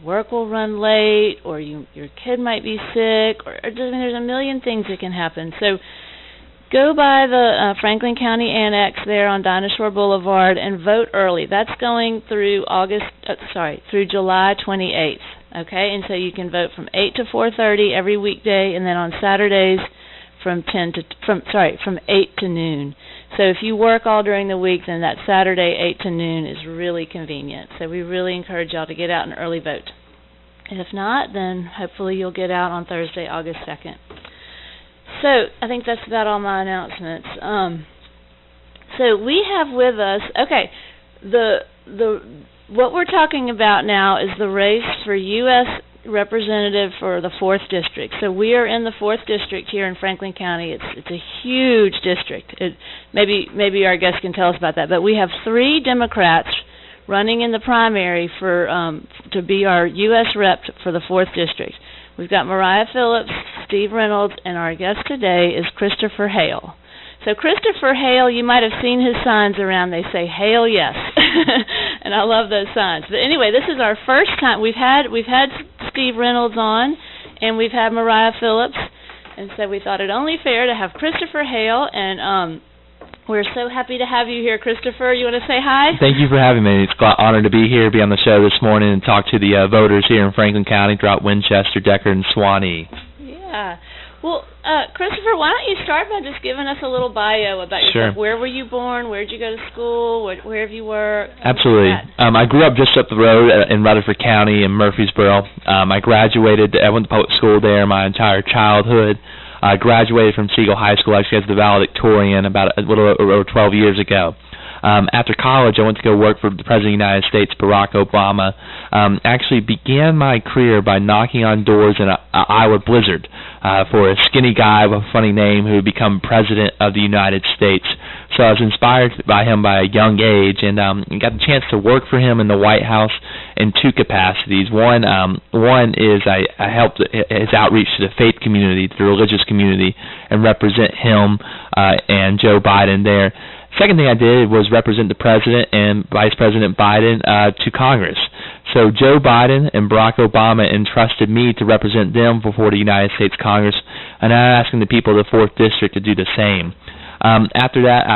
work will run late, or your kid might be sick, or there's a million things that can happen. So go by the Franklin County Annex there on Dinosaur Boulevard and vote early. That's going through through July 28th. Okay, and so you can vote from 8 to 4:30 every weekday, and then on Saturdays from 8 to noon. So if you work all during the week, then that Saturday 8 to noon is really convenient. So we really encourage y'all to get out and early vote. And if not, then hopefully you'll get out on Thursday, August 2nd. So I think that's about all my announcements. So we have with us, what we're talking about now is the race for U.S. representative for the 4th District. So we are in the 4th District here in Franklin County. It's a huge district. Maybe our guest can tell us about that. But we have 3 Democrats running in the primary to be our U.S. rep for the 4th District. We've got Mariah Phillips, Steve Reynolds, and our guest today is Christopher Hale. So Christopher Hale, you might have seen his signs around. They say, "Hale, yes." And I love those signs. But anyway, this is our first time. We've had Steve Reynolds on, and we've had Mariah Phillips. And so we thought it only fair to have Christopher Hale, and we're so happy to have you here, Christopher. You want to say hi? Thank you for having me. It's an honor to be here, be on the show this morning, and talk to the voters here in Franklin County throughout Winchester, Deckard, and Suwannee. Yeah. Well, Christopher, why don't you start by just giving us a little bio about yourself? Sure. Where were you born? Where did you go to school? Where have you worked? Absolutely. I grew up just up the road in Rutherford County in Murfreesboro. I graduated. I went to public school there my entire childhood. I graduated from Siegel High School actually as the valedictorian about a little over 12 years ago. After college, I went to go work for the President of the United States, Barack Obama. Actually began my career by knocking on doors in an Iowa blizzard for a skinny guy with a funny name who would become President of the United States. So I was inspired by him by a young age, and got the chance to work for him in the White House in 2 capacities. One is I helped his outreach to the faith community, to the religious community, and represent him and Joe Biden there. Second thing I did was represent the President and Vice President Biden to Congress. So Joe Biden and Barack Obama entrusted me to represent them before the United States Congress, and I'm asking the people of the 4th District to do the same. After that,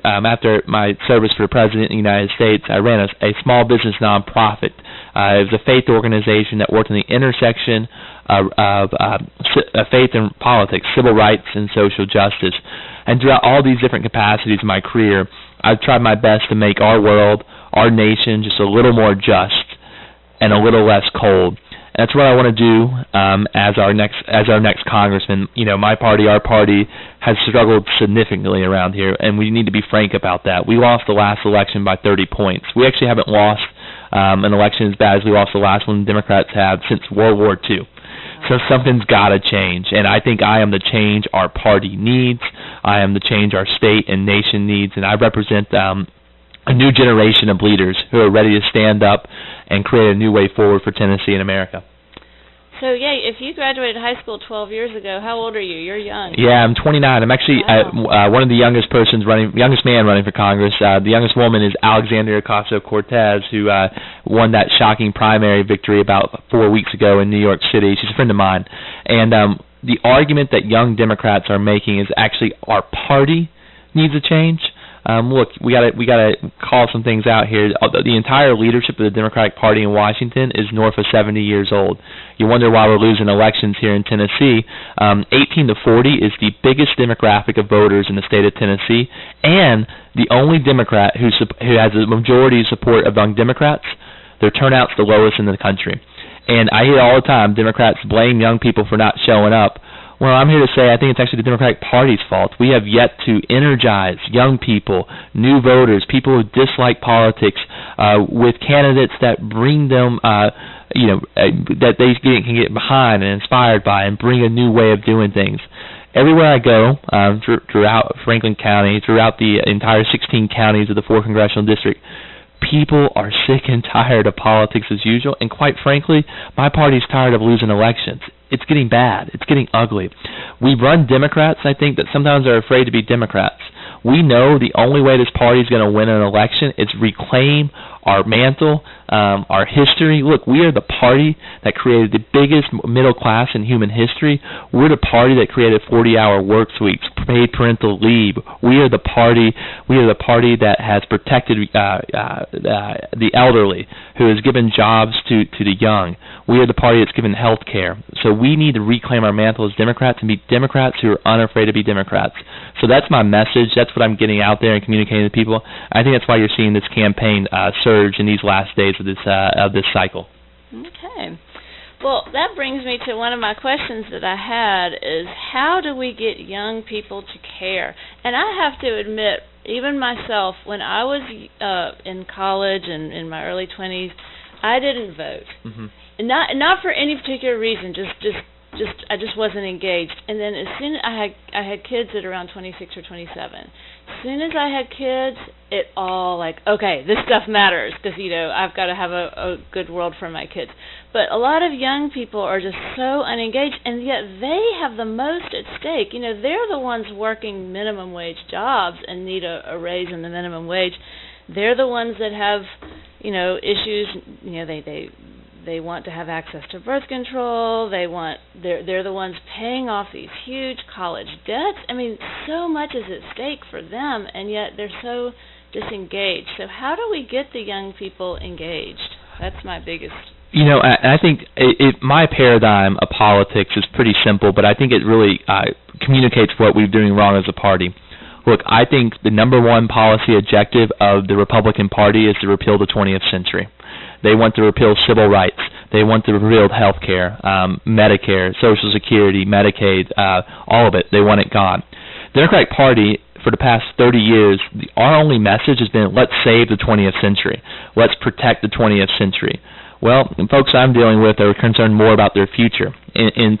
after my service for the President of the United States, I ran a small business nonprofit. It was a faith organization that worked in the intersection of faith and politics, civil rights, and social justice. And throughout all these different capacities in my career, I've tried my best to make our world, our nation, just a little more just and a little less cold. And that's what I want to do as our next congressman. You know, my party, our party, has struggled significantly around here, and we need to be frank about that. We lost the last election by 30 points. We actually haven't lost an election as bad as we lost the last one the Democrats have since World War II. So something's got to change, and I think I am the change our party needs. I am the change our state and nation needs, and I represent a new generation of leaders who are ready to stand up and create a new way forward for Tennessee and America. So, if you graduated high school 12 years ago, how old are you? You're young. Yeah, I'm 29. I'm actually one of the youngest man running for Congress. The youngest woman is Alexandria Ocasio-Cortez, who won that shocking primary victory about 4 weeks ago in New York City. She's a friend of mine. And the argument that young Democrats are making is actually our party needs a change. Look, we gotta call some things out here. The entire leadership of the Democratic Party in Washington is north of 70 years old. You wonder why we're losing elections here in Tennessee. 18 to 40 is the biggest demographic of voters in the state of Tennessee, and the only Democrat who has a majority support among Democrats. Their turnout's the lowest in the country. And I hear all the time Democrats blame young people for not showing up. Well, I'm here to say I think it's actually the Democratic Party's fault. We have yet to energize young people, new voters, people who dislike politics, with candidates that bring them, that they can get behind and inspired by and bring a new way of doing things. Everywhere I go, throughout Franklin County, throughout the entire 16 counties of the 4th Congressional District, people are sick and tired of politics as usual, and quite frankly, my party's tired of losing elections. It's getting bad. It's getting ugly. We run Democrats, I think, that sometimes are afraid to be Democrats. We know the only way this party is going to win an election is reclaim our mantle, our history. Look, we are the party that created the biggest middle class in human history. We're the party that created 40-hour work weeks, paid parental leave. We are the party that has protected the elderly, who has given jobs to the young. We are the party that's given health care. So we need to reclaim our mantle as Democrats and be Democrats who are unafraid to be Democrats. So that's my message. That's what I'm getting out there and communicating to people. I think that's why you're seeing this campaign surge in these last days of this cycle. Okay. Well, that brings me to one of my questions that I had is, how do we get young people to care? And I have to admit, even myself, when I was in college and in my early 20s, I didn't vote. Mm-hmm. Not for any particular reason, I just wasn't engaged. And then as soon as I had kids at around 26 or 27. As soon as I had kids, it all like, okay, this stuff matters because, I've got to have a good world for my kids. But a lot of young people are just so unengaged, and yet they have the most at stake. They're the ones working minimum wage jobs and need a raise in the minimum wage. They're the ones that have, issues. They want to have access to birth control. They're the ones paying off these huge college debts. I mean, so much is at stake for them, and yet they're so disengaged. So how do we get the young people engaged? That's my biggest. I think my paradigm of politics is pretty simple, but I think it really communicates what we're doing wrong as a party. Look, I think the number one policy objective of the Republican Party is to repeal the 20th century. They want to repeal civil rights. They want to repeal health care, Medicare, Social Security, Medicaid, all of it. They want it gone. The Democratic Party, for the past 30 years, our only message has been, let's save the 20th century. Let's protect the 20th century. Well, the folks I'm dealing with are concerned more about their future. In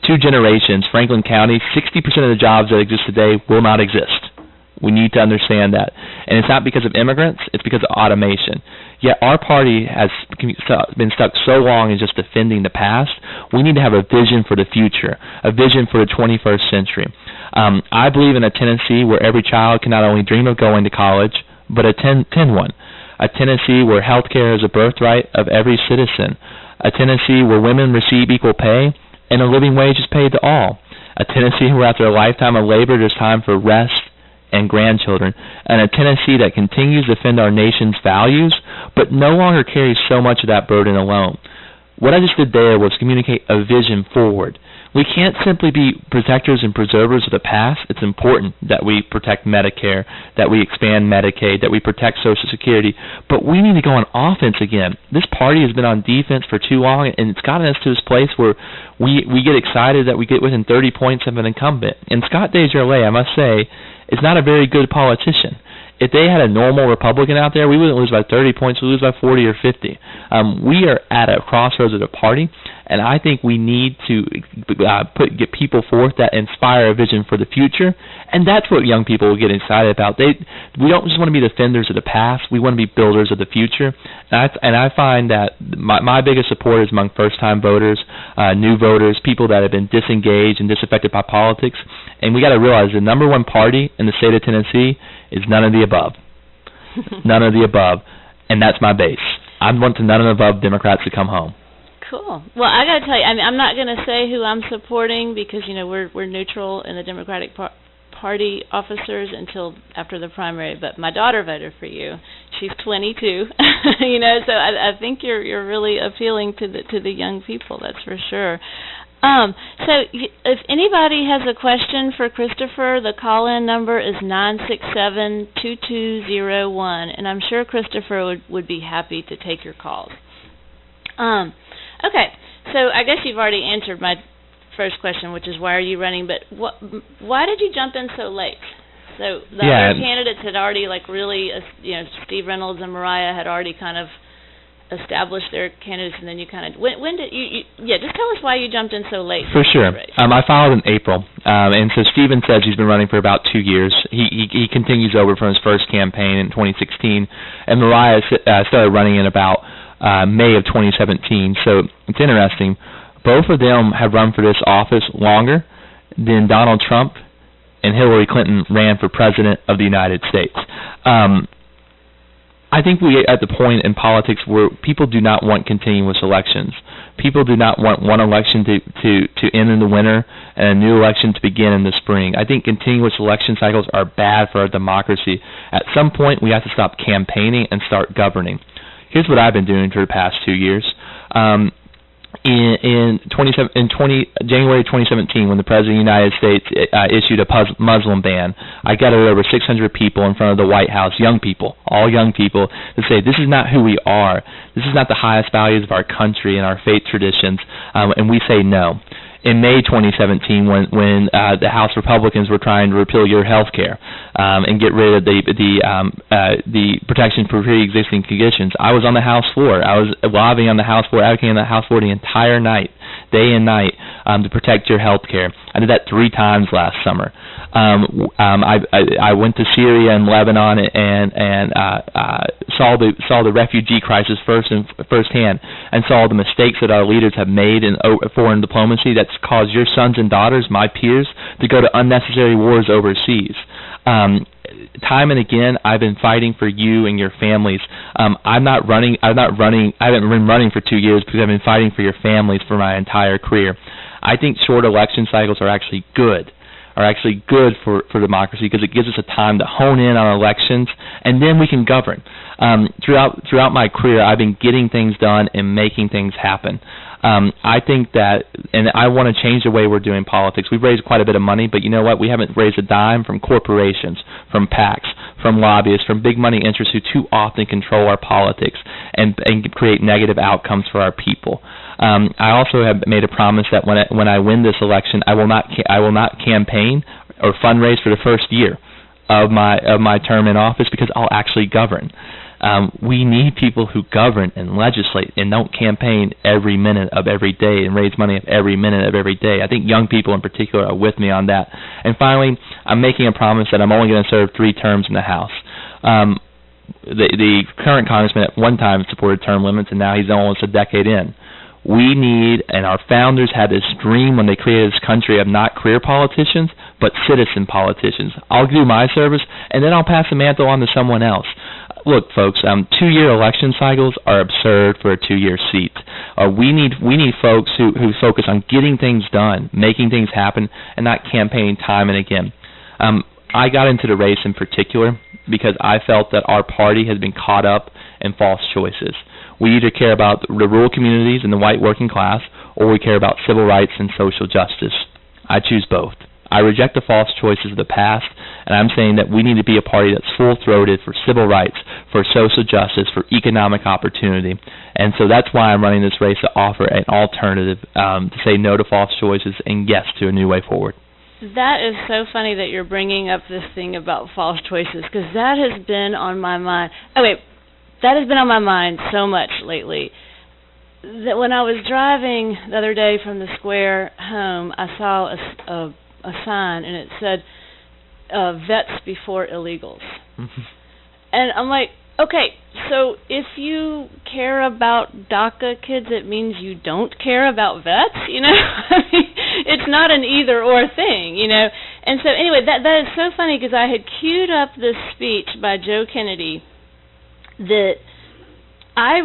2 generations, Franklin County, 60% of the jobs that exist today will not exist. We need to understand that. And it's not because of immigrants, it's because of automation. Yet our party has been stuck so long in just defending the past. We need to have a vision for the future, a vision for the 21st century. I believe in a Tennessee where every child can not only dream of going to college, but attend one. A Tennessee where health care is a birthright of every citizen. A Tennessee where women receive equal pay and a living wage is paid to all. A Tennessee where after a lifetime of labor there's time for rest and grandchildren, and a Tennessee that continues to defend our nation's values, but no longer carries so much of that burden alone. What I just did there was communicate a vision forward. We can't simply be protectors and preservers of the past. It's important that we protect Medicare, that we expand Medicaid, that we protect Social Security, but we need to go on offense again. This party has been on defense for too long, and it's gotten us to this place where we get excited that we get within 30 points of an incumbent. And Scott DesJarlais, I must say, is not a very good politician. If they had a normal Republican out there, we wouldn't lose by 30 points, we'd lose by 40 or 50. We are at a crossroads of the party, and I think we need to get people forth that inspire a vision for the future, and that's what young people will get excited about. We don't just want to be defenders of the past, we want to be builders of the future, and I find that my biggest support is among first-time voters, new voters, people that have been disengaged and disaffected by politics, and we got to realize the number one party in the state of Tennessee is none of the above. None of the above. And that's my base. I want the none of the above Democrats to come home. Cool. Well, I got to tell you, I'm not going to say who I'm supporting because, we're neutral in the Democratic Party officers until after the primary, but my daughter voted for you. She's 22. So I think you're really appealing to the young people, that's for sure. So if anybody has a question for Christopher, the call-in number is 967-2201, and I'm sure Christopher would be happy to take your calls. Okay, so I guess you've already answered my first question, which is why are you running, but why did you jump in so late? So the other candidates had already, Steve Reynolds and Mariah had already kind of established their candidates, and then you kind of when did you just tell us why you jumped in so late. For sure. I filed in April, and so Stephen says he's been running for about 2 years. He continues over from his first campaign in 2016, and Mariah started running in about May of 2017. So it's interesting. Both of them have run for this office longer than Donald Trump and Hillary Clinton ran for president of the United States. I think we are at the point in politics where people do not want continuous elections. People do not want one election to end in the winter and a new election to begin in the spring. I think continuous election cycles are bad for our democracy. At some point, we have to stop campaigning and start governing. Here's what I've been doing for the past 2 years. In January 2017, when the President of the United States issued a Muslim ban, I gathered over 600 people in front of the White House, young people, all young people, to say this is not who we are. This is not the highest values of our country and our faith traditions, and we say no. In May 2017, when the House Republicans were trying to repeal your health care and get rid of the protection for pre-existing conditions, I was on the House floor. I was lobbying on the House floor, advocating on the House floor the entire night, day and night, to protect your health care. I did that 3 times last summer. I went to Syria and Lebanon and saw the refugee crisis firsthand, and saw the mistakes that our leaders have made in foreign diplomacy that's caused your sons and daughters, my peers, to go to unnecessary wars overseas. Time and again, I've been fighting for you and your families. I haven't been running for 2 years because I've been fighting for your families for my entire career. I think short election cycles are actually good for democracy, because it gives us a time to hone in on elections, and then we can govern. Throughout my career, I've been getting things done and making things happen. I think that, and I want to change the way we're doing politics. We've raised quite a bit of money, but you know what? We haven't raised a dime from corporations, from PACs, from lobbyists, from big money interests who too often control our politics and create negative outcomes for our people. I also have made a promise that when I win this election, I will not campaign or fundraise for the first year of my term in office, because I'll actually govern. We need people who govern and legislate and don't campaign every minute of every day and raise money every minute of every day. I think young people in particular are with me on that. And finally, I'm making a promise that I'm only going to serve 3 terms in the House. The current congressman at one time supported term limits, and now he's almost a decade in. We need, and our founders had this dream when they created this country of not career politicians, but citizen politicians. I'll do my service, and then I'll pass the mantle on to someone else. Look, folks, 2-year election cycles are absurd for a 2-year seat. We need folks who focus on getting things done, making things happen, and not campaigning time and again. I got into the race in particular because I felt that our party has been caught up in false choices. We either care about the rural communities and the white working class, or we care about civil rights and social justice. I choose both. I reject the false choices of the past, and I'm saying that we need to be a party that's full-throated for civil rights, for social justice, for economic opportunity. And so that's why I'm running this race, to offer an alternative, to say no to false choices and yes to a new way forward. That is so funny that you're bringing up this thing about false choices, because that has been on my mind. That has been on my mind so much lately. That when I was driving the other day from the square home, I saw a sign, and it said, vets before illegals. And I'm like, okay, so if you care about DACA kids, it means you don't care about vets, you know? I mean, it's not an either-or thing, you know? And so anyway, that is so funny, because I had queued up this speech by Joe Kennedy that it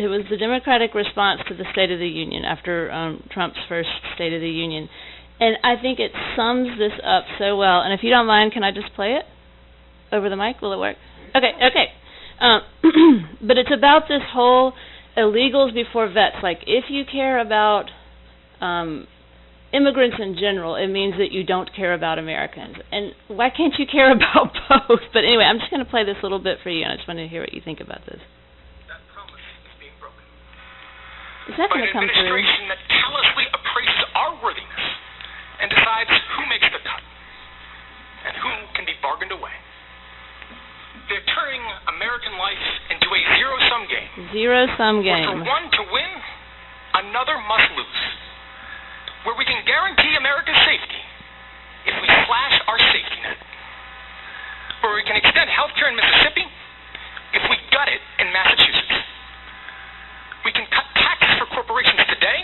was the Democratic response to the State of the Union after Trump's first State of the Union, and I think it sums this up so well. And if you don't mind, can I just play it over the mic? Will it work? Okay. But it's about this whole illegals before vets. Like, if you care about immigrants in general, it means that you don't care about Americans. And why can't you care about both? But anyway, I'm just going to play this little bit for you, and I just want to hear what you think about this. That promise is being broken. Is that going to come through? By an administration that callously appraises our worthiness and decides who makes the cut and who can be bargained away. They're turning American life into a zero-sum game. Zero-sum game. Where for one to win, another must lose. Where we can guarantee America's safety if we slash our safety net. Where we can extend health care in Mississippi if we gut it in Massachusetts. We can cut taxes for corporations today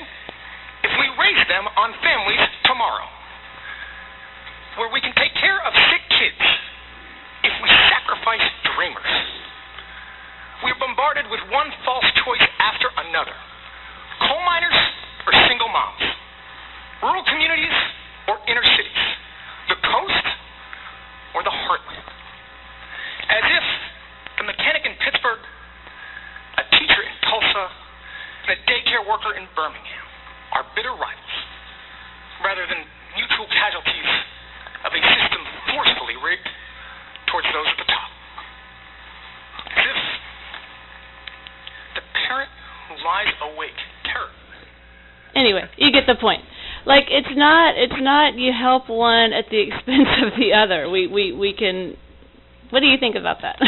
if we raise them on families tomorrow. Where we can take care of sick kids if we sacrifice sacrifice dreamers. We are bombarded with one false choice after another. Coal miners or single moms. Rural communities or inner cities. The coast or the heartland. As if the mechanic in Pittsburgh, a teacher in Tulsa, and a daycare worker in Birmingham are bitter rivals, rather than mutual casualties of a system forcefully rigged towards those at the top. As if the parent who lies awake terror. Anyway, you get the point. Like, it's not you help one at the expense of the other. We can. What do you think about that?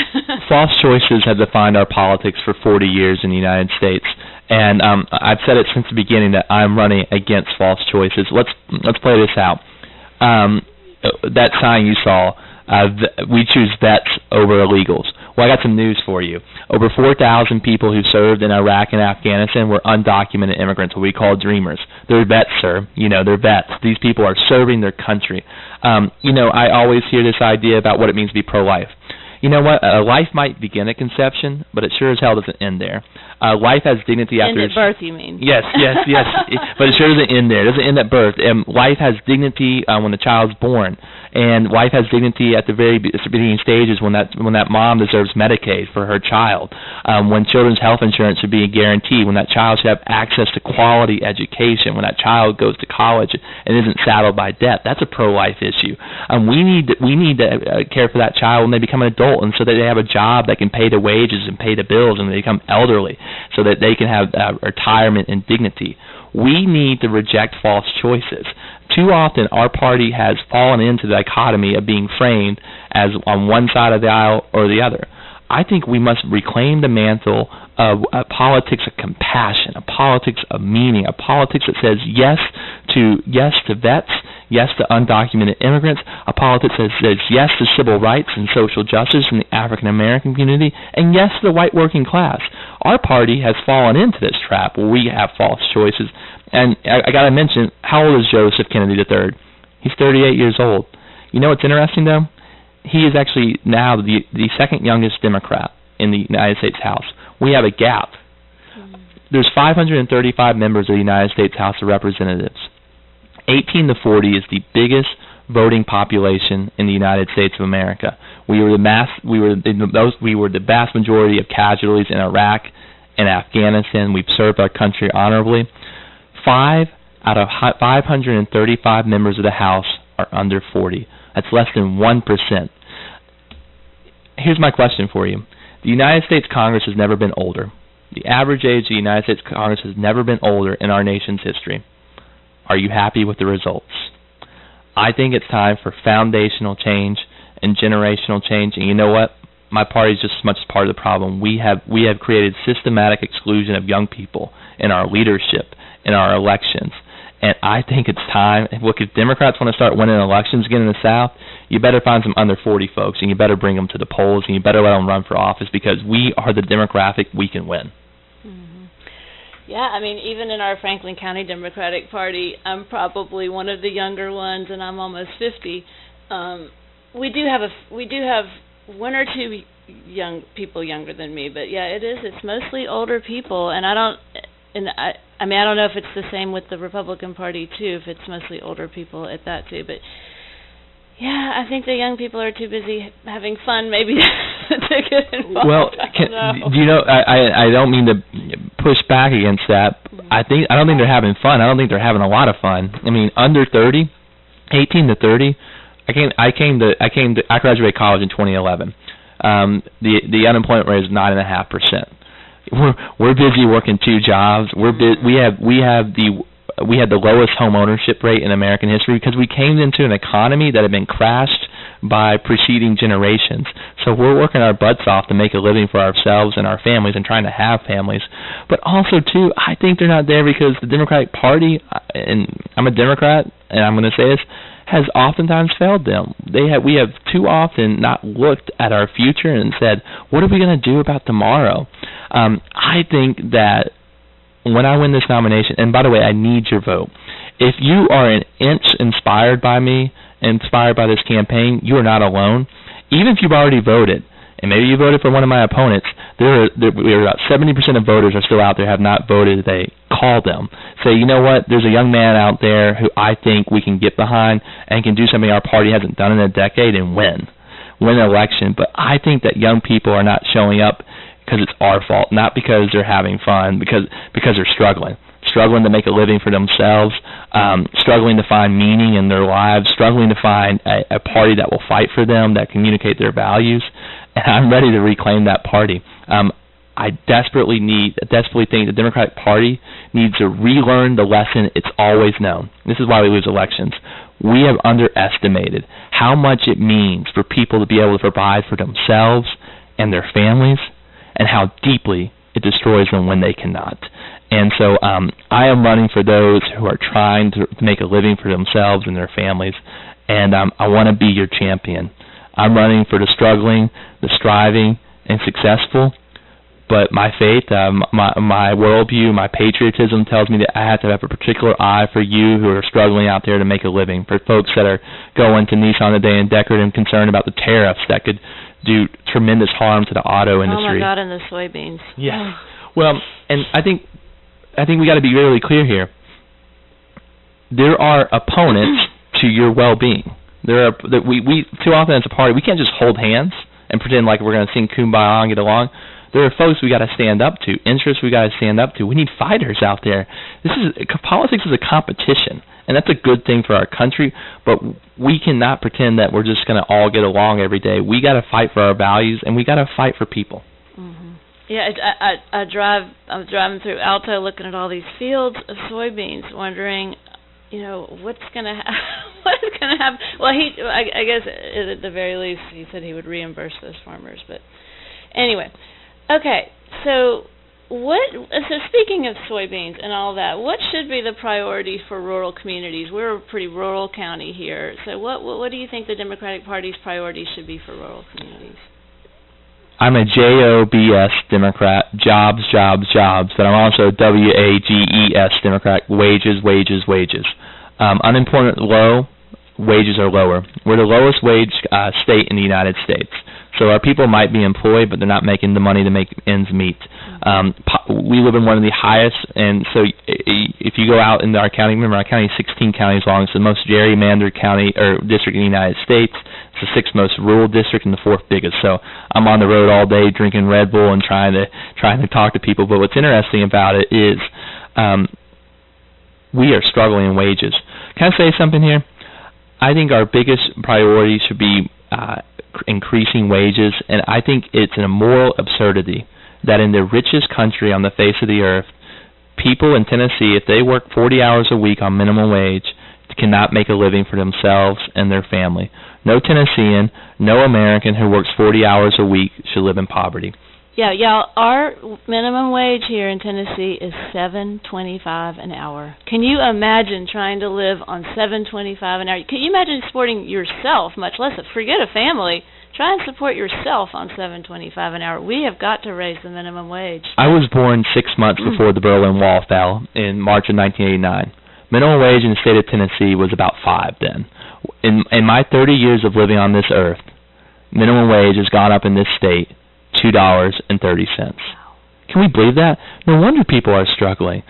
False choices have defined our politics for 40 years in the United States, and I've said it since the beginning that I'm running against false choices. Let's play this out. That sign you saw, we choose vets over illegals. Well, I got some news for you. Over 4,000 people who served in Iraq and Afghanistan were undocumented immigrants, what we call dreamers. They're vets, sir. They're vets. These people are serving their country. I always hear this idea about what it means to be pro-life. You know what? Life might begin at conception, but it sure as hell doesn't end there. Life has dignity after... End at birth, you mean? Yes. But it sure doesn't end there. It doesn't end at birth. Life has dignity when the child's born. And life has dignity at the very beginning stages when that mom deserves Medicaid for her child, when children's health insurance should be guaranteed, when that child should have access to quality education, when that child goes to college and isn't saddled by debt. That's a pro-life issue. We need to care for that child when they become an adult, and so that they have a job that can pay the wages and pay the bills, and they become elderly, so that they can have retirement and dignity. We need to reject false choices. Too often, our party has fallen into the dichotomy of being framed as on one side of the aisle or the other. I think we must reclaim the mantle of a politics of compassion, a politics of meaning, a politics that says yes to vets, yes to undocumented immigrants, a politics that says yes to civil rights and social justice in the African American community, and yes to the white working class. Our party has fallen into this trap where we have false choices. And I got to mention, how old is Joseph Kennedy III? He's 38 years old. You know what's interesting, though? He is actually now the second youngest Democrat in the United States House. We have a gap. There's 535 members of the United States House of Representatives. 18 to 40 is the biggest voting population in the United States of America. We were the vast majority of casualties in Iraq and Afghanistan. We've served our country honorably. 5 out of 535 members of the House are under 40. That's less than 1%. Here's my question for you. The United States Congress has never been older. The average age of the United States Congress has never been older in our nation's history. Are you happy with the results? I think it's time for foundational change and generational change. And you know what? My party is just as much part of the problem. We have created systematic exclusion of young people in our leadership, in our elections. And I think it's time. Look, if Democrats want to start winning elections again in the South, you better find some under 40 folks, and you better bring them to the polls, and you better let them run for office, because we are the demographic we can win. Mm-hmm. Yeah, I mean, even in our Franklin County Democratic Party, I'm probably one of the younger ones, and I'm almost 50. We do have one or two young people younger than me, but yeah, it's mostly older people, and I don't know if it's the same with the Republican Party too, if it's mostly older people at that too, but yeah, I think the young people are too busy having fun maybe to get involved. Well, I don't mean to push back against that. Mm-hmm. I don't think they're having fun. I don't think they're having a lot of fun. I mean, under 30, 18 to 30, I graduated college in 2011. The unemployment rate is 9.5%. We're busy working 2 jobs. We had the lowest home ownership rate in American history because we came into an economy that had been crashed by preceding generations. So we're working our butts off to make a living for ourselves and our families and trying to have families. But also, too, I think they're not there because the Democratic Party, and I'm a Democrat, and I'm going to say this, has oftentimes failed them. We have too often not looked at our future and said, what are we going to do about tomorrow? I think that when I win this nomination, and by the way, I need your vote. If you are an inch inspired by me, inspired by this campaign, you are not alone. Even if you've already voted, and maybe you voted for one of my opponents, there are about 70% of voters are still out there have not voted today. Call them. Say, you know what, there's a young man out there who I think we can get behind and can do something our party hasn't done in a decade and win an election. But I think that young people are not showing up because it's our fault, not because they're having fun, because they're struggling to make a living for themselves, struggling to find meaning in their lives, struggling to find a party that will fight for them, that communicate their values. And I'm ready to reclaim that party. I desperately think the Democratic Party needs to relearn the lesson it's always known. This is why we lose elections. We have underestimated how much it means for people to be able to provide for themselves and their families, and how deeply it destroys them when they cannot. And so I am running for those who are trying to make a living for themselves and their families, and I want to be your champion. I'm running for the struggling, the striving, and successful, but my faith, my worldview, my patriotism tells me that I have to have a particular eye for you who are struggling out there to make a living, for folks that are going to Nissan today and Deckard and concerned about the tariffs that could do tremendous harm to the auto industry. Oh, my God, and the soybeans. Yeah. Well, and I think we got to be really clear here. There are opponents to your well-being. We too often as a party, we can't just hold hands and pretend like we're going to sing Kumbaya and get along. There are folks we got to stand up to, interests we got to stand up to. We need fighters out there. Politics is a competition, and that's a good thing for our country, but we cannot pretend that we're just going to all get along every day. We got to fight for our values, and we got to fight for people. Mm-hmm. Yeah, I was driving through Alto looking at all these fields of soybeans, wondering, what's going to happen. Well, I guess at the very least he said he would reimburse those farmers, but anyway. Okay, so speaking of soybeans and all that, what should be the priority for rural communities? We're a pretty rural county here, so what do you think the Democratic Party's priorities should be for rural communities? I'm a JOBS Democrat, jobs, but I'm also a WAGES Democrat, wages. Unemployment low, wages are lower. We're the lowest wage state in the United States. So our people might be employed, but they're not making the money to make ends meet. We live in one of the highest, and so if you go out into our county, remember our county is 16 counties long. It's the most gerrymandered county or district in the United States. It's the 6th most rural district and the 4th biggest. So I'm on the road all day drinking Red Bull and trying to talk to people. But what's interesting about it is we are struggling in wages. Can I say something here? I think our biggest priority should be increasing wages, and I think it's an immoral absurdity that in the richest country on the face of the earth, people in Tennessee, if they work 40 hours a week on minimum wage, cannot make a living for themselves and their family. No Tennessean, no American who works 40 hours a week should live in poverty. Yeah, our minimum wage here in Tennessee is $7.25 an hour. Can you imagine trying to live on $7.25 an hour? Can you imagine supporting yourself, much less forget a family? Try and support yourself on $7.25 an hour. We have got to raise the minimum wage. I was born 6 months before the Berlin Wall fell in March of 1989. Minimum wage in the state of Tennessee was about $5 then. In my 30 years of living on this earth, minimum wage has gone up in this state $2.30. Can we believe that? No wonder people are struggling.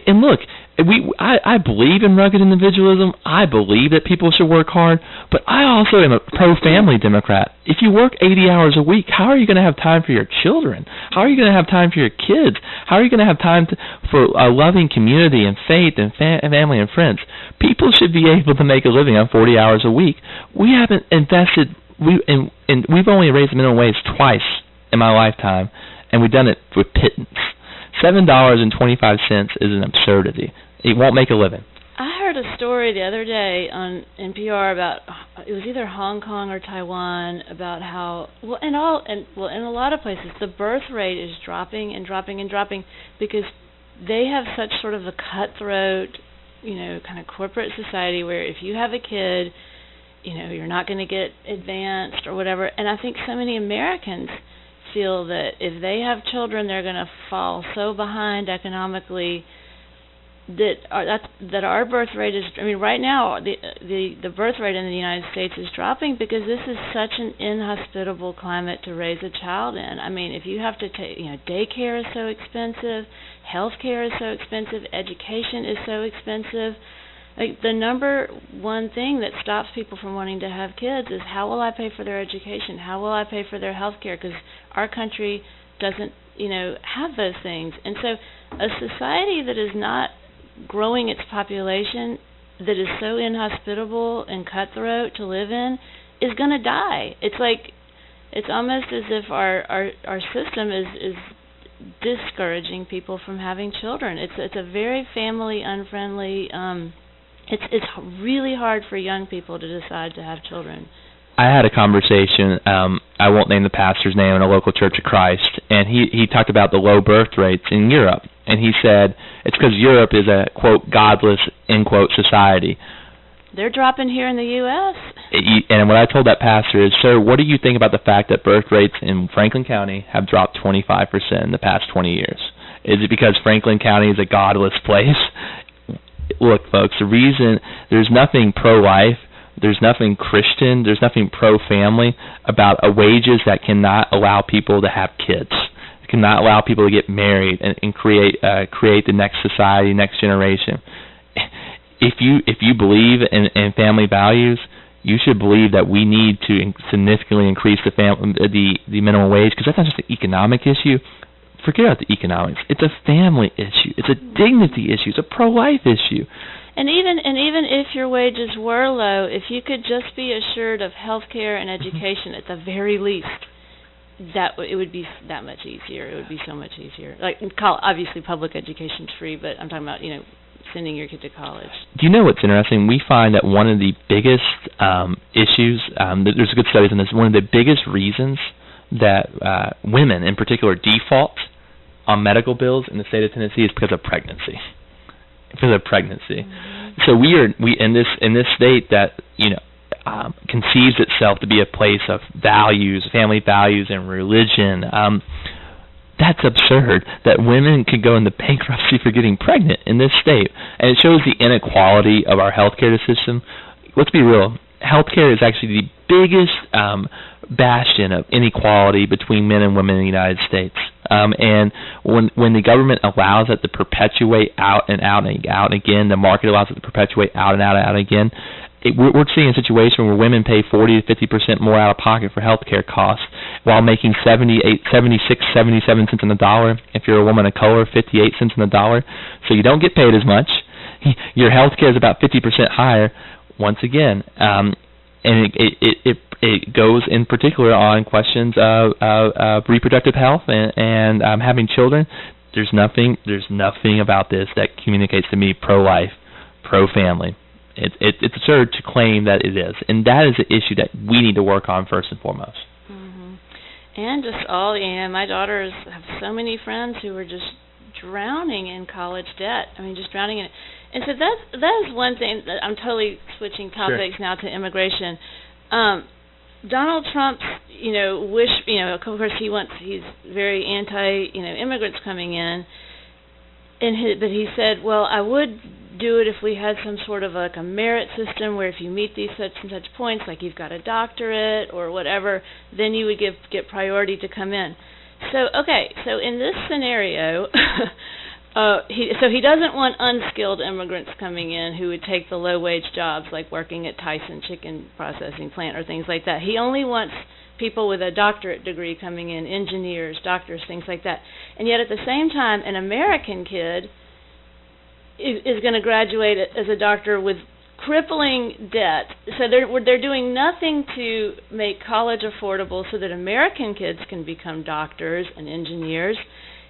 And look, I believe in rugged individualism. I believe that people should work hard, but I also am a pro-family Democrat. If you work 80 hours a week, how are you going to have time for your children? How are you going to have time for your kids? How are you going to have time for a loving community and faith and family and friends? People should be able to make a living on 40 hours a week. We haven't invested. We've only raised the minimum wage twice in my lifetime, and we've done it with pittance. $7.25 is an absurdity. It won't make a living. I heard a story the other day on NPR about, it was either Hong Kong or Taiwan, about how in a lot of places the birth rate is dropping and dropping and dropping because they have such sort of a cutthroat, kind of corporate society where if you have a kid, you're not going to get advanced or whatever. And I think so many Americans feel that if they have children, they're going to fall so behind economically that our birth rate is. I mean, right now the birth rate in the United States is dropping because this is such an inhospitable climate to raise a child in. I mean, if you have to take, daycare is so expensive, healthcare is so expensive, education is so expensive. Like, the number one thing that stops people from wanting to have kids is, how will I pay for their education? How will I pay for their health care? Because our country doesn't, have those things. And so a society that is not growing its population, that is so inhospitable and cutthroat to live in, is going to die. It's almost as if our system is discouraging people from having children. It's a very family unfriendly. It's really hard for young people to decide to have children. I had a conversation, I won't name the pastor's name, in a local Church of Christ, and he talked about the low birth rates in Europe, and he said it's because Europe is a, quote, godless, end quote, society. They're dropping here in the U.S. And what I told that pastor is, sir, what do you think about the fact that birth rates in Franklin County have dropped 25% in the past 20 years? Is it because Franklin County is a godless place? Look, folks, the reason there's nothing pro-life, there's nothing Christian, there's nothing pro-family about wages that cannot allow people to have kids, cannot allow people to get married and create the next society, next generation. If you believe in family values, you should believe that we need to significantly increase the minimum wage, because that's not just an economic issue. Forget about the economics. It's a family issue. It's a dignity issue. It's a pro-life issue. And even if your wages were low, if you could just be assured of health care and education at the very least, it would be that much easier. It would be so much easier. Like, obviously public education's free, but I'm talking about, sending your kid to college. Do you know what's interesting? We find that one of the biggest issues, there's good studies on this, one of the biggest reasons that women in particular default on medical bills in the state of Tennessee is because of pregnancy. Mm-hmm. So we in this state that conceives itself to be a place of values, family values, and religion. That's absurd that women could go into bankruptcy for getting pregnant in this state, and it shows the inequality of our healthcare system. Let's be real. Healthcare is actually the biggest bastion of inequality between men and women in the United States. And when the government allows it to perpetuate out and out and out again, the market allows it to perpetuate out and out and out again, we're seeing a situation where women pay 40 to 50% more out of pocket for healthcare costs while making 77 cents on the dollar. If you're a woman of color, 58 cents on the dollar. So you don't get paid as much. Your healthcare is about 50% higher. Once again, and it goes in particular on questions of reproductive health and having children. There's nothing about this that communicates to me pro-life, pro-family. It's absurd to claim that it is, and that is an issue that we need to work on first and foremost. Mm-hmm. And just my daughters have so many friends who are just drowning in college debt. I mean, just drowning in it. And so that is one thing that I'm totally switching topics now to immigration. Donald Trump's, of course he's very anti, immigrants coming in, but he said, well, I would do it if we had some sort of like a merit system where if you meet these such and such points, like you've got a doctorate or whatever, then you would get priority to come in. So in this scenario, he doesn't want unskilled immigrants coming in who would take the low-wage jobs like working at Tyson chicken processing plant or things like that. He only wants people with a doctorate degree coming in, engineers, doctors, things like that. And yet at the same time, an American kid is going to graduate as a doctor with crippling debt. So they're doing nothing to make college affordable so that American kids can become doctors and engineers.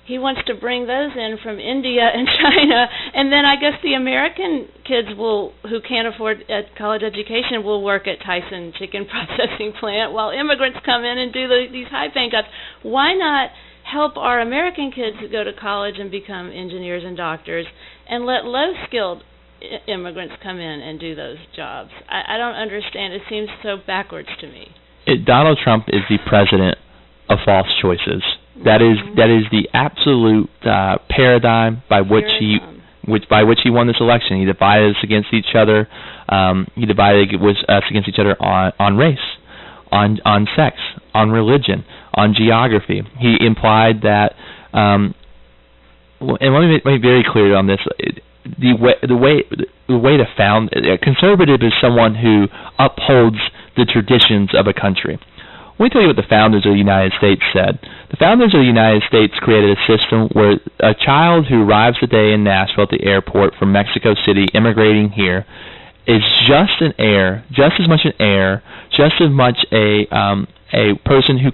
He wants to bring those in from India and China, and then I guess the American kids who can't afford a college education will work at Tyson chicken processing plant while immigrants come in and do these high-paying jobs. Why not help our American kids go to college and become engineers and doctors, and let low-skilled immigrants come in and do those jobs? I don't understand. It seems so backwards to me. Donald Trump is the president of false choices. That is the absolute paradigm by which by which he won this election. He divided us against each other. He divided us against each other on race, on sex, on religion, on geography. He implied that, and let me be very clear on this. The way to found a conservative is someone who upholds the traditions of a country. Let me tell you what the founders of the United States said. The founders of the United States created a system where a child who arrives today in Nashville at the airport from Mexico City, immigrating here, is just an heir, just as much an heir, just as much a person who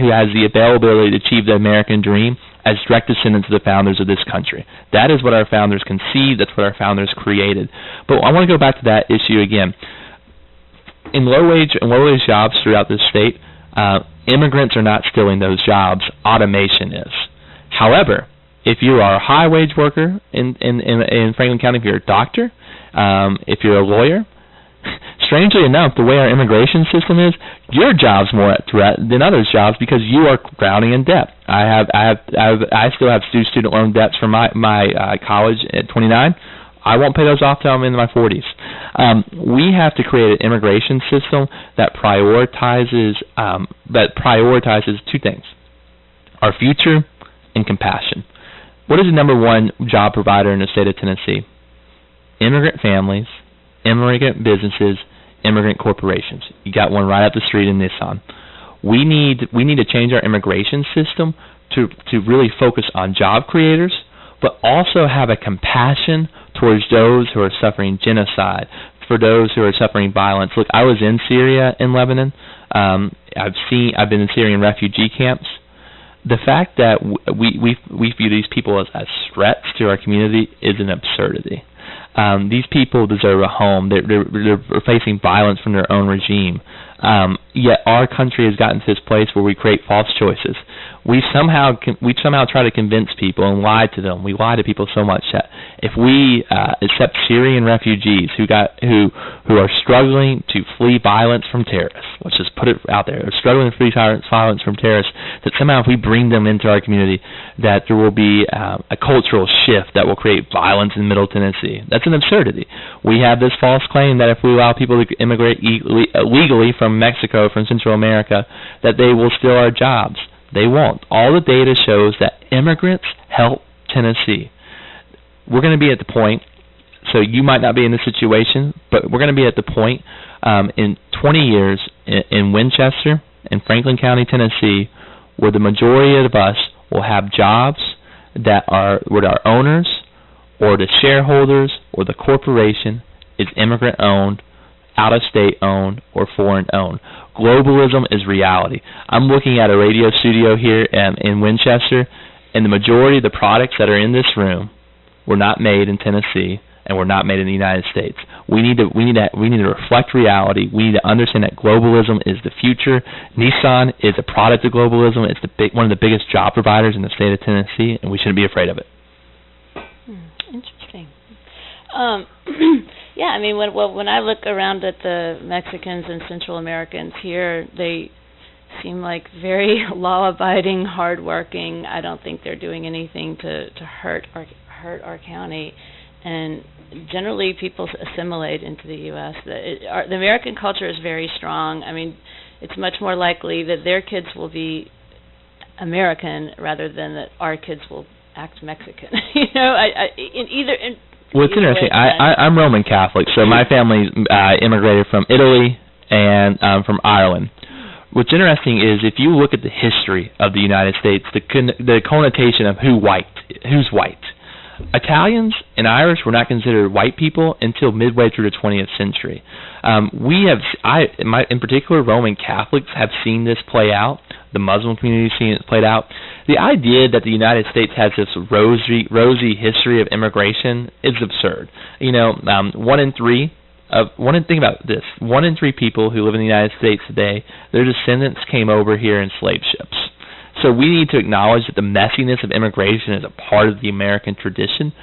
has the availability to achieve the American dream as direct descendants of the founders of this country. That is what our founders conceived. That's what our founders created. But I want to go back to that issue again. In low-wage jobs throughout this state, immigrants are not stealing those jobs. Automation is. However, if you are a high-wage worker in Franklin County, if you're a doctor, if you're a lawyer, strangely enough, the way our immigration system is, your job's more at threat than others' jobs because you are drowning in debt. I still have student loan debts from my college at 29. I won't pay those off till I'm in my 40s. We have to create an immigration system that prioritizes two things: our future and compassion. What is the number one job provider in the state of Tennessee? Immigrant families, immigrant businesses, immigrant corporations. You got one right up the street in Nissan. We need to change our immigration system to really focus on job creators, but also have a compassion towards those who are suffering genocide, for those who are suffering violence. Look, I was in Syria and Lebanon. I've been in Syrian refugee camps. The fact that we view these people as threats to our community is an absurdity. These people deserve a home. They're facing violence from their own regime. Yet our country has gotten to this place where we create false choices. We somehow try to convince people and lie to them. We lie to people so much that if we accept Syrian refugees who are struggling to flee violence from terrorists, let's just put it out there, are struggling to flee violence from terrorists, that somehow if we bring them into our community, that there will be a cultural shift that will create violence in Middle Tennessee. That's an absurdity. We have this false claim that if we allow people to immigrate legally from Mexico, from Central America, that they will steal our jobs. They won't. All the data shows that immigrants help Tennessee. We're going to be at the point, so you might not be in this situation, but we're going to be at the point in 20 years in Winchester, in Franklin County, Tennessee, where the majority of us will have jobs that are with our owners or the shareholders or the corporation is immigrant-owned, out-of-state owned, or foreign-owned. Globalism is reality. I'm looking at a radio studio here in Winchester, and the majority of the products that are in this room were not made in Tennessee and were not made in the United States. We need to reflect reality. We need to understand that globalism is the future. Nissan is a product of globalism. It's one of the biggest job providers in the state of Tennessee, and we shouldn't be afraid of it. Interesting. Yeah, I mean, when I look around at the Mexicans and Central Americans here, they seem like very law-abiding, hard-working. I don't think they're doing anything to hurt our county. And generally, people assimilate into the U.S. The American culture is very strong. I mean, it's much more likely that their kids will be American rather than that our kids will act Mexican. Well, it's interesting. I'm Roman Catholic, so my family immigrated from Italy and from Ireland. What's interesting is if you look at the history of the United States, the connotation of who's white. Italians and Irish were not considered white people until midway through the 20th century. In particular, Roman Catholics have seen this play out. The Muslim community has seen it played out. The idea that the United States has this rosy history of immigration is absurd. Think about this. 1 in 3 people who live in the United States today, their descendants came over here in slave ships. So we need to acknowledge that the messiness of immigration is a part of the American tradition,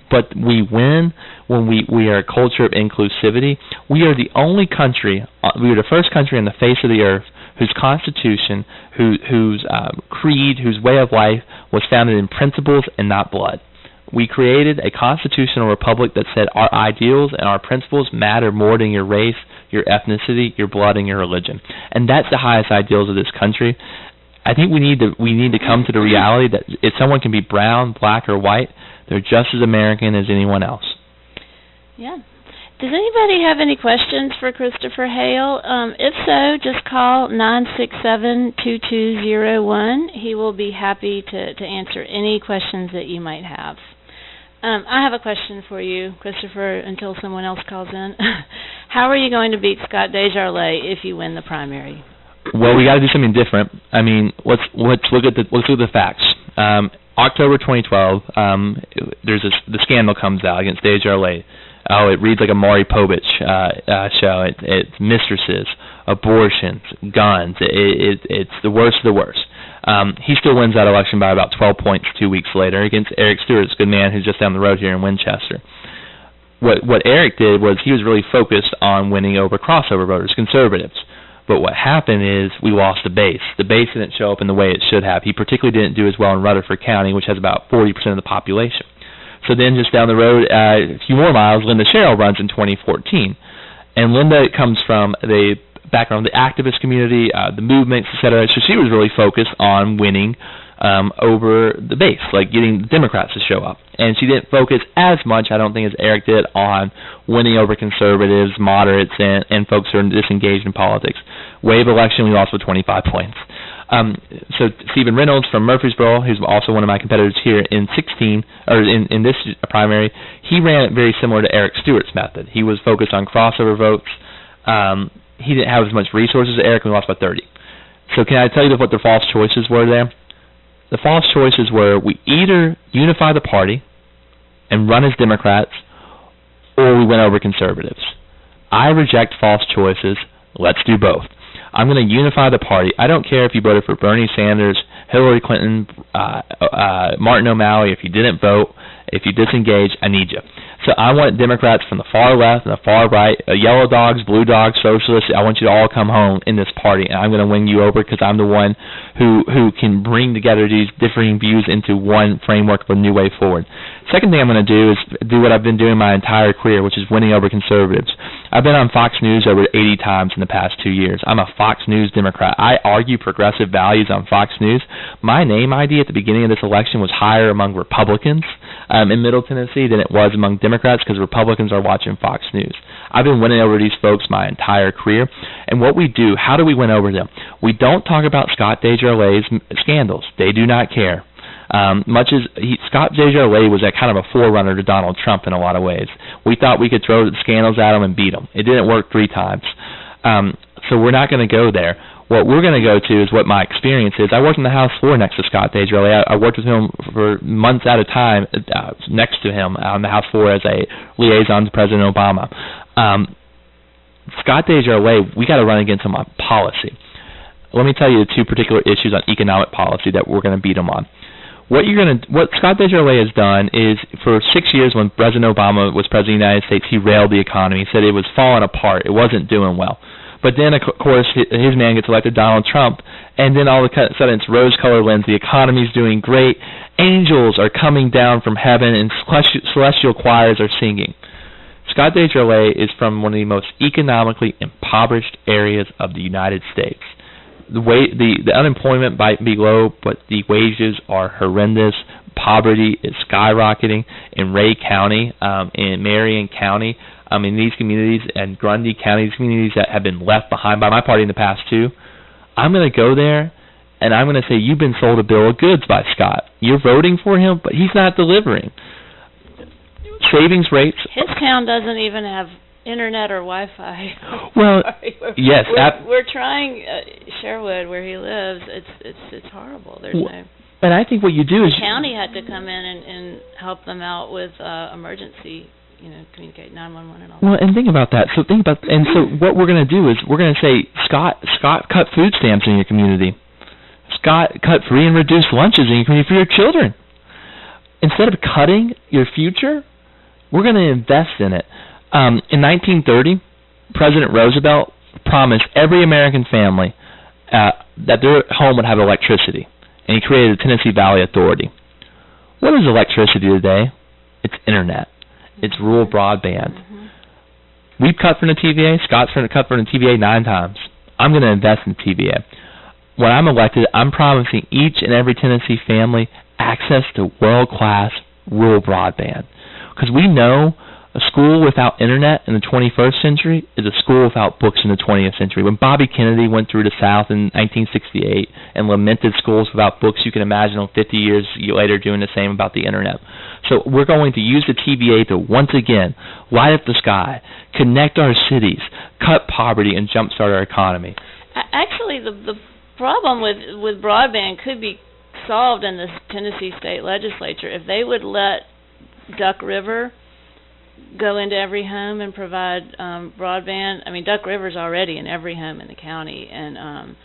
but we win when we are a culture of inclusivity. We are the only country, we are the first country on the face of the earth whose constitution, whose creed, whose way of life was founded in principles and not blood. We created a constitutional republic that said our ideals and our principles matter more than your race, your ethnicity, your blood, and your religion. And that's the highest ideals of this country. I think we need to come to the reality that if someone can be brown, black, or white, they're just as American as anyone else. Yeah. Does anybody have any questions for Christopher Hale? If so, just call 967-2201. He will be happy to answer any questions that you might have. I have a question for you, Christopher, until someone else calls in. How are you going to beat Scott Desjardins if you win the primary? Well, we got to do something different. I mean, let's look at the facts. October 2012, the scandal comes out against Desjardins. Oh, it reads like a Maury Povich show. It's mistresses, abortions, guns. It's the worst of the worst. He still wins that election by about 12 points 2 weeks later against Eric Stewart, a good man who's just down the road here in Winchester. What Eric did was he was really focused on winning over crossover voters, conservatives. But what happened is we lost the base. The base didn't show up in the way it should have. He particularly didn't do as well in Rutherford County, which has about 40% of the population. So then just down the road, a few more miles, Linda Sherrill runs in 2014. And Linda comes from the background of the activist community, the movements, et cetera. So she was really focused on winning over the base, like getting the Democrats to show up. And she didn't focus as much, I don't think, as Eric did on winning over conservatives, moderates, and folks who are disengaged in politics. Wave election, we lost with 25 points. So Stephen Reynolds from Murfreesboro, who's also one of my competitors here in this primary, he ran it very similar to Eric Stewart's method. He was focused on crossover votes. He didn't have as much resources as Eric, and we lost by 30. So can I tell you what the false choices were there? The false choices were we either unify the party and run as Democrats, or we win over conservatives. I reject false choices. Let's do both. I'm going to unify the party. I don't care if you voted for Bernie Sanders, Hillary Clinton, Martin O'Malley. If you didn't vote, if you disengage, I need you. So I want Democrats from the far left and the far right, yellow dogs, blue dogs, socialists. I want you to all come home in this party, and I'm going to win you over because I'm the one who can bring together these differing views into one framework of a new way forward. Second thing I'm going to do is do what I've been doing my entire career, which is winning over conservatives. I've been on Fox News over 80 times in the past 2 years. I'm a Fox News Democrat. I argue progressive values on Fox News. My name ID at the beginning of this election was higher among Republicans in Middle Tennessee than it was among Democrats because Republicans are watching Fox News. I've been winning over these folks my entire career. And what we do, how do we win over them? We don't talk about Scott Desjardins' scandals. They do not care. Scott Desjardins was a kind of a forerunner to Donald Trump in a lot of ways. We thought we could throw the scandals at him and beat him. It didn't work 3 times. So we're not going to go there. What we're going to go to is what my experience is. I worked on the House floor next to Scott Desjardins. I worked with him for months at a time next to him on the House floor as a liaison to President Obama. Scott Desjardins, we got to run against him on policy. Let me tell you the 2 particular issues on economic policy that we're going to beat him on. What Scott Desjardins has done is, for 6 years when President Obama was President of the United States, he railed the economy. He said it was falling apart. It wasn't doing well. But then, of course, his man gets elected, Donald Trump, and then all of a sudden it's rose-colored lens. The economy's doing great. Angels are coming down from heaven, and celestial choirs are singing. Scott Desjardins is from one of the most economically impoverished areas of the United States. The unemployment might be low, but the wages are horrendous. Poverty is skyrocketing in Ray County, in Marion County, in these communities, and Grundy County, these communities that have been left behind by my party in the past too. I'm going to go there, and I'm going to say, you've been sold a bill of goods by Scott. You're voting for him, but he's not delivering. Savings rates. His town doesn't even have internet or Wi-Fi. Well, yes, we're trying Sherwood, where he lives. It's horrible. There's no. But I think what you do is the county had to come in and help them out with emergency, communicate 911 and all. Well, and think about that. So what we're going to do is we're going to say, Scott, cut food stamps in your community. Scott, cut free and reduced lunches in your community for your children. Instead of cutting your future, we're going to invest in it. In 1930, President Roosevelt promised every American family that their home would have electricity, and he created the Tennessee Valley Authority. What is electricity today? It's internet. It's rural broadband. We've cut from the TVA. Scott's cut from the TVA 9 times. I'm going to invest in the TVA. When I'm elected, I'm promising each and every Tennessee family access to world-class rural broadband. Because we know a school without internet in the 21st century is a school without books in the 20th century. When Bobby Kennedy went through the South in 1968 and lamented schools without books, you can imagine 50 years later doing the same about the internet. So we're going to use the TVA to once again light up the sky, connect our cities, cut poverty, and jumpstart our economy. Actually, the problem with broadband could be solved in the Tennessee state legislature if they would let Duck River go into every home and provide broadband. I mean, Duck River's already in every home in the county, and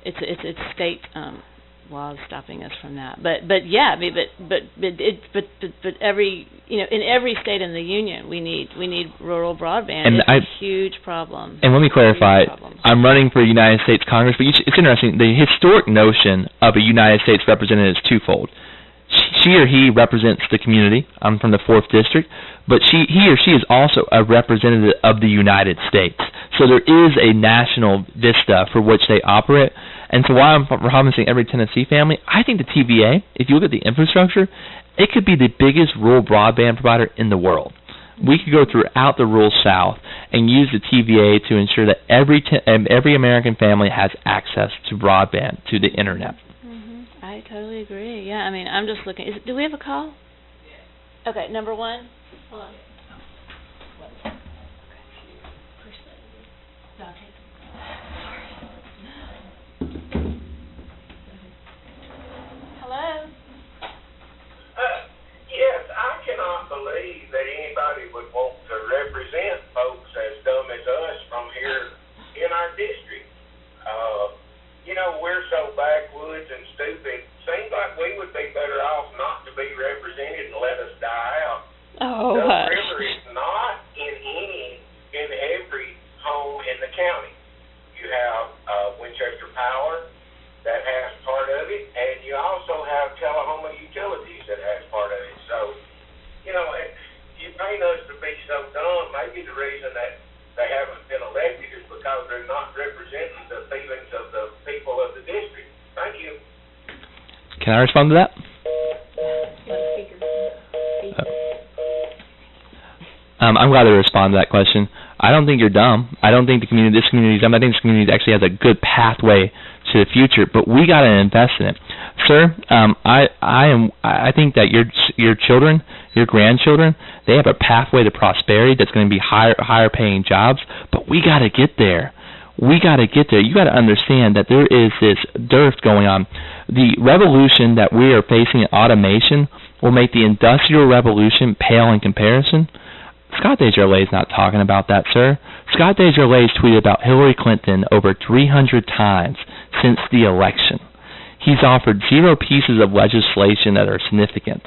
it's state laws stopping us from that. But yeah, I mean, but every in every state in the union we need rural broadband. And it's a huge problem. And let me clarify, I'm running for United States Congress, but it's interesting. The historic notion of a United States representative is twofold. She or he represents the community. I'm from the 4th District, but he or she is also a representative of the United States. So there is a national vista for which they operate. And so while I'm promising every Tennessee family, I think the TVA, if you look at the infrastructure, it could be the biggest rural broadband provider in the world. We could go throughout the rural South and use the TVA to ensure that every American family has access to broadband, to the internet. I totally agree. Yeah, I mean, I'm just looking. Do we have a call? Yeah. Okay, number 1. Hold on. Hello? Yes, I cannot believe that anybody would want to represent folks as dumb as us from here in our district. We're so backwoods and stupid. Seems like we would be better off not to be represented and let us die out. Oh, the river is not in every home in the county. You have Winchester Power that has part of it, and you also have Tullahoma Utilities that has part of it. So, you paint us to be so dumb. Maybe the reason that they haven't been elected is because they're not representing the feelings of the people of the district. Thank you. Can I respond to that? I'm glad to respond to that question. I don't think you're dumb. I don't think this community is dumb. I think this community actually has a good pathway to the future, but we got to invest in it. Sir, I think that your children, your grandchildren, they have a pathway to prosperity that's going to be higher paying jobs, but we got to get there. We got to get there. You got to understand that there is this dearth going on. The revolution that we are facing in automation will make the Industrial Revolution pale in comparison. Scott Desjardins is not talking about that, sir. Scott Desjardins tweeted about Hillary Clinton over 300 times since the election. He's offered 0 pieces of legislation that are significant.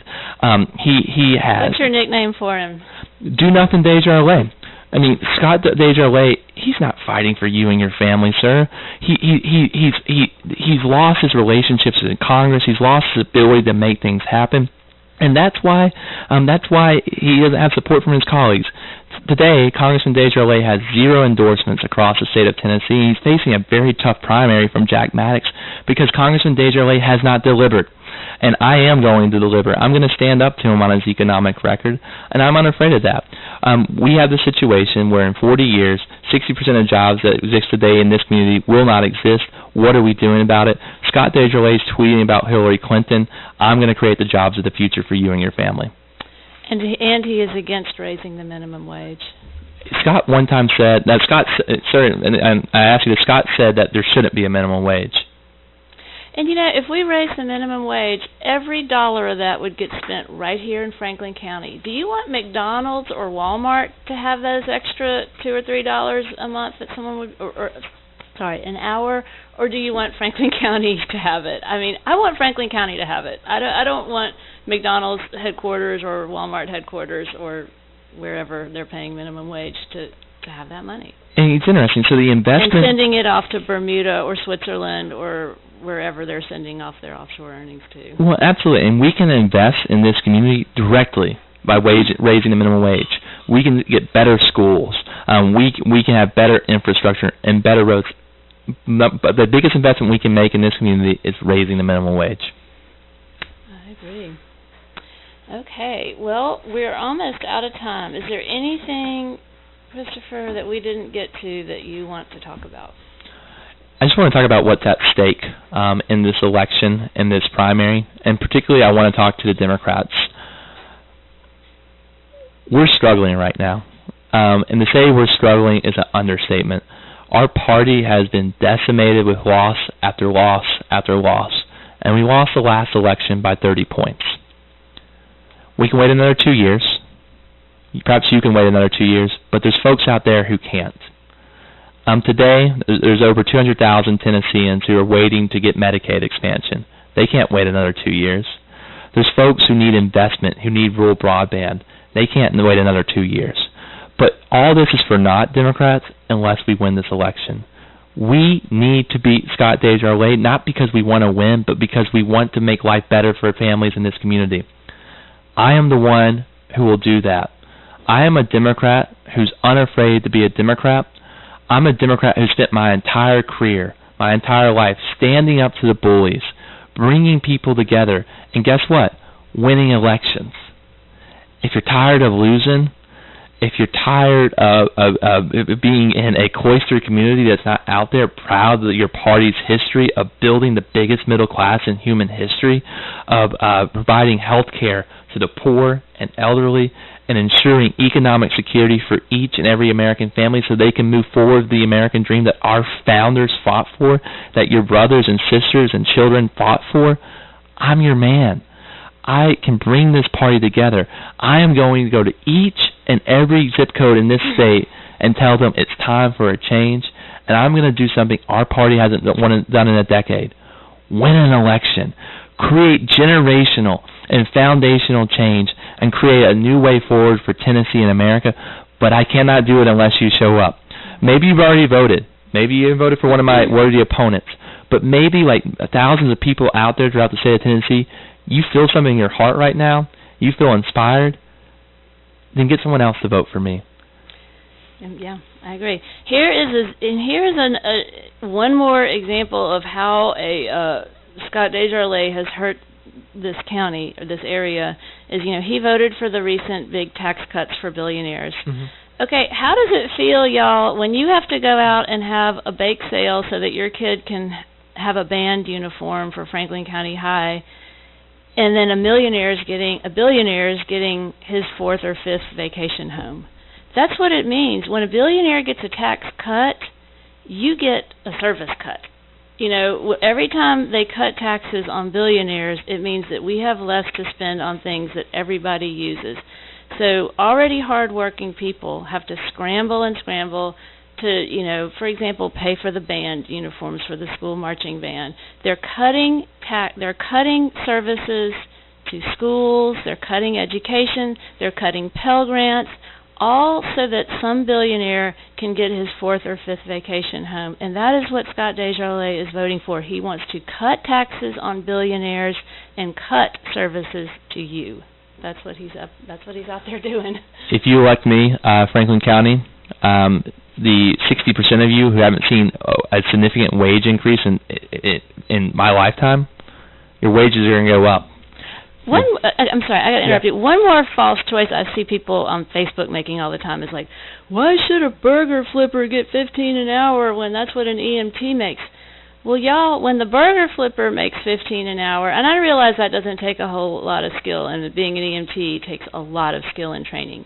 He has. What's your nickname for him? Do Nothing Desjardins. I mean, Scott Desjardins, he's not fighting for you and your family, sir. He's lost his relationships in Congress. He's lost his ability to make things happen. And that's why he doesn't have support from his colleagues. Today, Congressman Desjardins has 0 endorsements across the state of Tennessee. He's facing a very tough primary from Jack Maddox because Congressman Desjardins has not delivered. And I am going to deliver. I'm going to stand up to him on his economic record, and I'm unafraid of that. We have the situation where in 40 years, 60% of jobs that exist today in this community will not exist. What are we doing about it? Scott Desjardins tweeting about Hillary Clinton. I'm going to create the jobs of the future for you and your family. And he is against raising the minimum wage. Scott one time said that and I asked you that Scott said that there shouldn't be a minimum wage. And if we raise the minimum wage, every dollar of that would get spent right here in Franklin County. Do you want McDonald's or Walmart to have those extra $2 or $3 a month that someone would, an hour, or do you want Franklin County to have it? I mean, I want Franklin County to have it. I don't want McDonald's headquarters or Walmart headquarters or wherever they're paying minimum wage to have that money. And it's interesting. So the investment and sending it off to Bermuda or Switzerland or wherever they're sending off their offshore earnings to. Well, absolutely. And we can invest in this community directly by raising the minimum wage. We can get better schools. We can have better infrastructure and better roads. But the biggest investment we can make in this community is raising the minimum wage. I agree. Okay, well, we're almost out of time. Is there anything, Christopher, that we didn't get to that you want to talk about? I just want to talk about what's at stake in this election, in this primary, and particularly I want to talk to the Democrats. We're struggling right now, and to say we're struggling is an understatement. Our party has been decimated with loss after loss after loss, and we lost the last election by 30 points. We can wait another 2 years. Perhaps you can wait another 2 years, but there's folks out there who can't. Today, there's over 200,000 Tennesseans who are waiting to get Medicaid expansion. They can't wait another 2 years. There's folks who need investment, who need rural broadband. They can't wait another 2 years. But all this is for naught, Democrats, unless we win this election. We need to beat Scott Desjardins, not because we want to win, but because we want to make life better for families in this community. I am the one who will do that. I am a Democrat who's unafraid to be a Democrat. I'm a Democrat who spent my entire career, my entire life, standing up to the bullies, bringing people together, and guess what? Winning elections. If you're tired of losing, if you're tired of being in a cloistered community that's not out there proud of your party's history of building the biggest middle class in human history, of providing health care to the poor and elderly, and ensuring economic security for each and every American family so they can move forward the American dream that our founders fought for, that your brothers and sisters and children fought for, I'm your man. I can bring this party together. I am going to go to each and every zip code in this state and tell them it's time for a change, and I'm going to do something our party hasn't done in a decade. Win an election. Create generational and foundational change and create a new way forward for Tennessee and America, but I cannot do it unless you show up. Maybe you've already voted. Maybe you voted for one of my worthy opponents, but maybe like thousands of people out there throughout the state of Tennessee, you feel something in your heart right now, you feel inspired, then get someone else to vote for me. Yeah, I agree. Here's one more example of how Scott Desjardins has hurt this county or this area. Is he voted for the recent big tax cuts for billionaires. Mm-hmm. Okay, how does it feel, y'all, when you have to go out and have a bake sale so that your kid can have a band uniform for Franklin County High, and then a billionaire is getting his 4th or 5th vacation home? That's what it means. When a billionaire gets a tax cut, you get a service cut. Every time they cut taxes on billionaires, it means that we have less to spend on things that everybody uses. So already hardworking people have to scramble to, for example, pay for the band uniforms for the school marching band. They're cutting services to schools. They're cutting education. They're cutting Pell Grants, all so that some billionaire can get his 4th or 5th vacation home. And that is what Scott Desjardins is voting for. He wants to cut taxes on billionaires and cut services to you. That's what he's out there doing. If you elect me, Franklin County, the 60% of you who haven't seen a significant wage increase in my lifetime, your wages are going to go up. I'm sorry, I got to interrupt you. One more false choice I see people on Facebook making all the time is like, why should a burger flipper get $15 an hour when that's what an EMT makes? Well, y'all, when the burger flipper makes $15 an hour, and I realize that doesn't take a whole lot of skill, and being an EMT takes a lot of skill and training.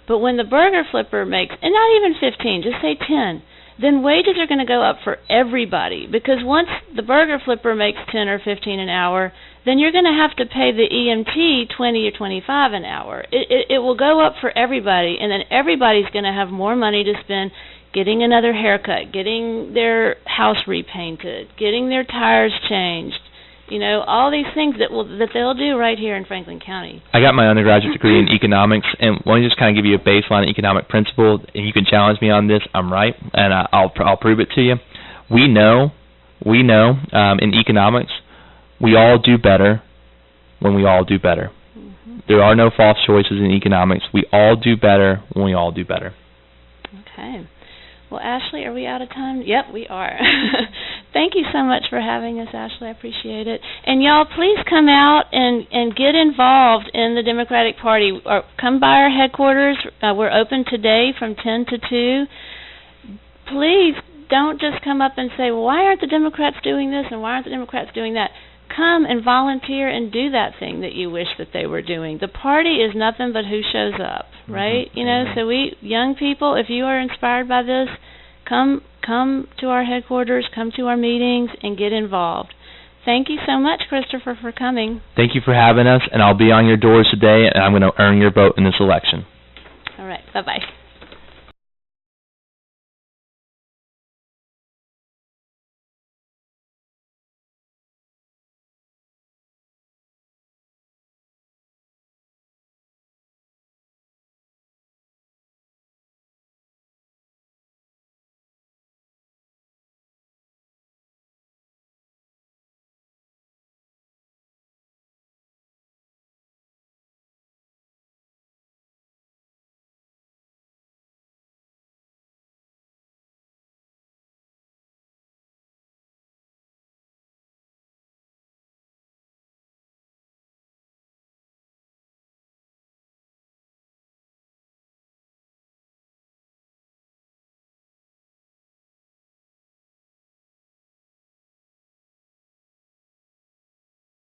But when the burger flipper makes, and not even 15, just say 10, then wages are going to go up for everybody. Because once the burger flipper makes 10 or 15 an hour, then you're going to have to pay the EMT 20 or 25 an hour. It will go up for everybody, and then everybody's going to have more money to spend getting another haircut, getting their house repainted, getting their tires changed. All these things that they'll do right here in Franklin County. I got my undergraduate degree in economics, and let me just kind of give you a baseline economic principle, and you can challenge me on this. I'm right, and I'll prove it to you. We know in economics, we all do better when we all do better. There are no false choices in economics. We all do better when we all do better. Okay. Well, Ashley, are we out of time? Yep, we are. Thank you so much for having us, Ashley. I appreciate it. And y'all, please come out and get involved in the Democratic Party. Or come by our headquarters. We're open today from 10 to 2. Please don't just come up and say, well, why aren't the Democrats doing this and why aren't the Democrats doing that? Come and volunteer and do that thing that you wish that they were doing. The party is nothing but who shows up, right? You know, so we, young people, if you are inspired by this, come to our headquarters, come to our meetings, and get involved. Thank you so much, Christopher, for coming. Thank you for having us, and I'll be on your doors today, and I'm going to earn your vote in this election. All right. Bye-bye.